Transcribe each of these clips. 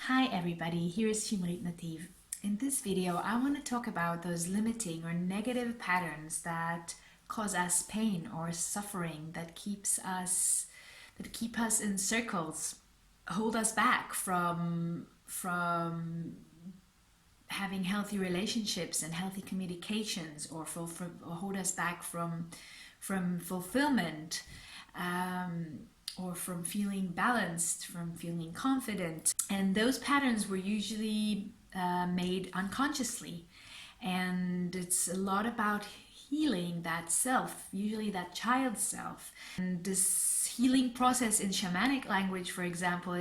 Hi everybody, here is Shimrit Nativ. In this video, I want to talk about those limiting or negative patterns that cause us pain or suffering, that keep us in circles, hold us back from having healthy relationships and healthy communications, or hold us back from fulfillment. Or from feeling balanced, from feeling confident. And those patterns were usually made unconsciously. And it's a lot about healing that self, usually that child self. And this healing process in shamanic language, for example,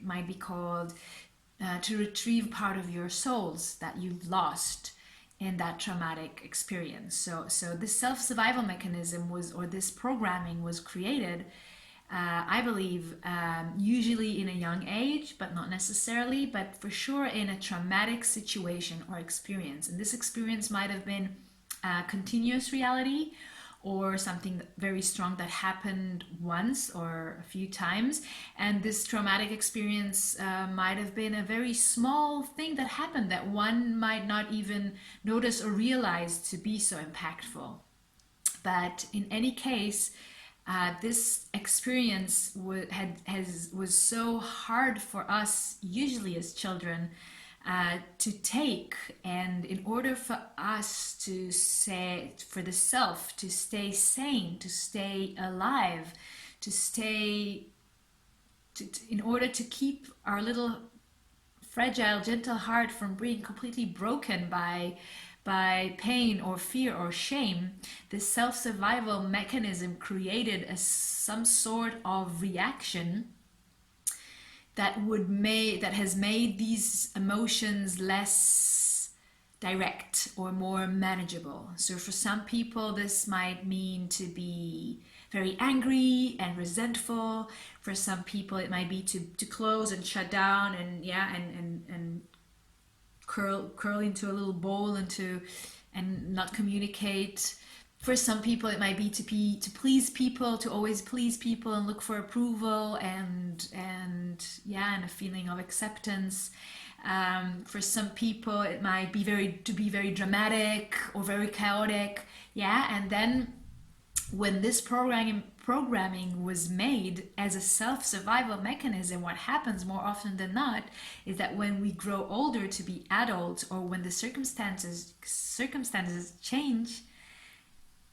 might be called to retrieve part of your souls that you've lost in that traumatic experience. So this self-survival mechanism this programming was created, I believe, usually in a young age, but not necessarily, but for sure in a traumatic situation or experience. And this experience might have been continuous reality, or something very strong that happened once or a few times. And this traumatic experience might have been a very small thing that happened that one might not even notice or realize to be so impactful. But in any case, this experience was so hard for us, usually as children, to take. And in order for us for the self to stay sane, to stay alive, in order to keep our little fragile, gentle heart from being completely broken by pain or fear or shame, this self-survival mechanism created some sort of reaction that has made these emotions less direct or more manageable. So for some people, this might mean to be very angry and resentful. For some people, it might be to close and shut down and curl into a little ball and not communicate. For some people, it might be to please people, to always please people and look for approval and a feeling of acceptance. For some people, it might be to be very dramatic or very chaotic. And then when this programming was made as a self-survival mechanism, what happens more often than not is that when we grow older to be adults, or when the circumstances change,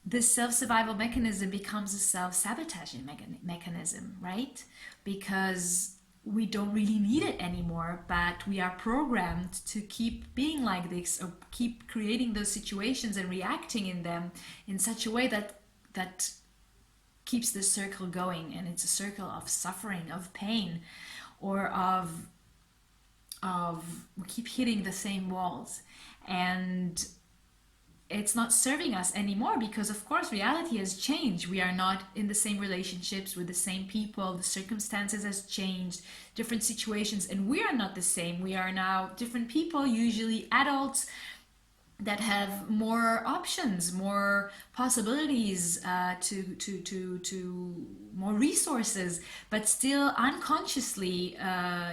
this self-survival mechanism becomes a self-sabotaging mechanism, right? Because we don't really need it anymore, but we are programmed to keep being like this, or keep creating those situations and reacting in them in such a way that keeps this circle going. And it's a circle of suffering, of pain, or we keep hitting the same walls. And it's not serving us anymore, because of course reality has changed. We are not in the same relationships with the same people. The circumstances has changed, different situations, and we are not the same. We are now different people, usually adults, that have more options, more possibilities, to more resources, but still unconsciously,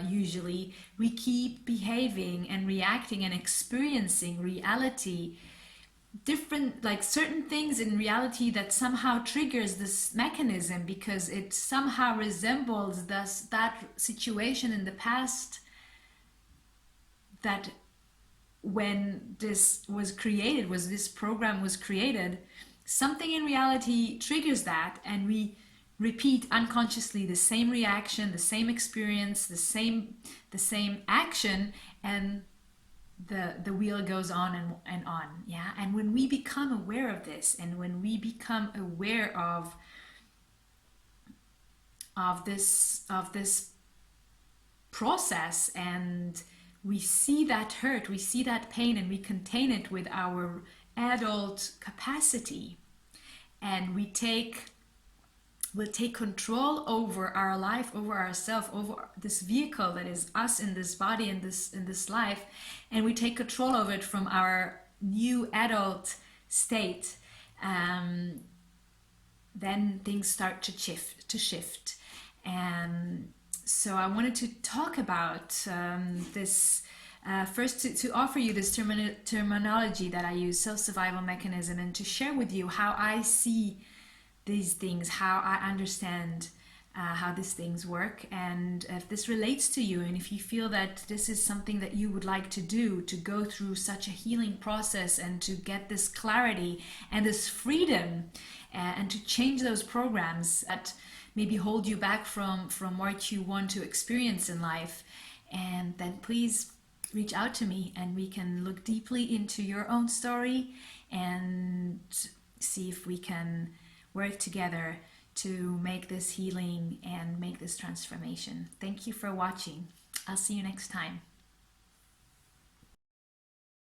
usually, we keep behaving and reacting and experiencing reality different, like certain things in reality that somehow triggers this mechanism, because it somehow resembles that situation in the past, that when this program was created, something in reality triggers that, and we repeat unconsciously the same reaction, the same experience, the same action, and the wheel goes on and on. And when we become aware of this, and when we become aware of this process, and we see that hurt, we see that pain, and we contain it with our adult capacity, and we'll take control over our life, over ourselves, over this vehicle that is us in this body, in this life, and we take control of it from our new adult state, then things start to shift. And So I wanted to talk about this. First, to offer you this terminology that I use, self-survival mechanism, and to share with you how I see these things, how I understand how these things work, and if this relates to you, and if you feel that this is something that you would like to do, to go through such a healing process and to get this clarity and this freedom, and to change those programs that maybe hold you back from what you want to experience in life, and then please reach out to me and we can look deeply into your own story and see if we can work together to make this healing and make this transformation. Thank you for watching. I'll see you next time.